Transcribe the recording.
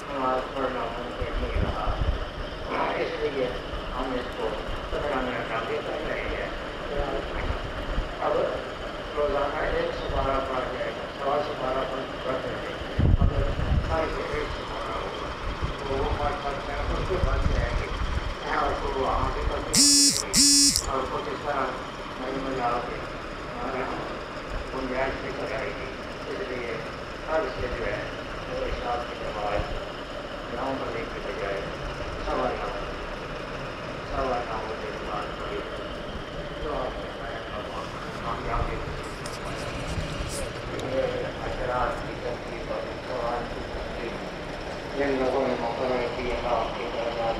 نماز پڑھنا ممکن نہیں رہا، اس لیے ہم اس کو 15 منٹ آگے کر رہے ہیں۔ اب روزانہ ایک سپارہ پڑھ جائے گا، سوا سپارہ پڑھتے ہیں، مگر ہر سے ایک سپارہ ہوگا تو وہ پڑھ سکتے ہیں، اس کے بن جائے گی اور کو وہ آگے کرتے اور کچھ اس طرح نہیں ملا کے گنجائش بھی کرائے گی۔ اس لیے ہر سے جو ہے وہ حساب کی نماز 9 بجے کی بجائے 9:15 بجے نماز پڑھی تو آپ کامیابی اشرات کی ترتیب اور سوال کی ترتیب جن لوگوں نے مقرر کی آپ کے درجات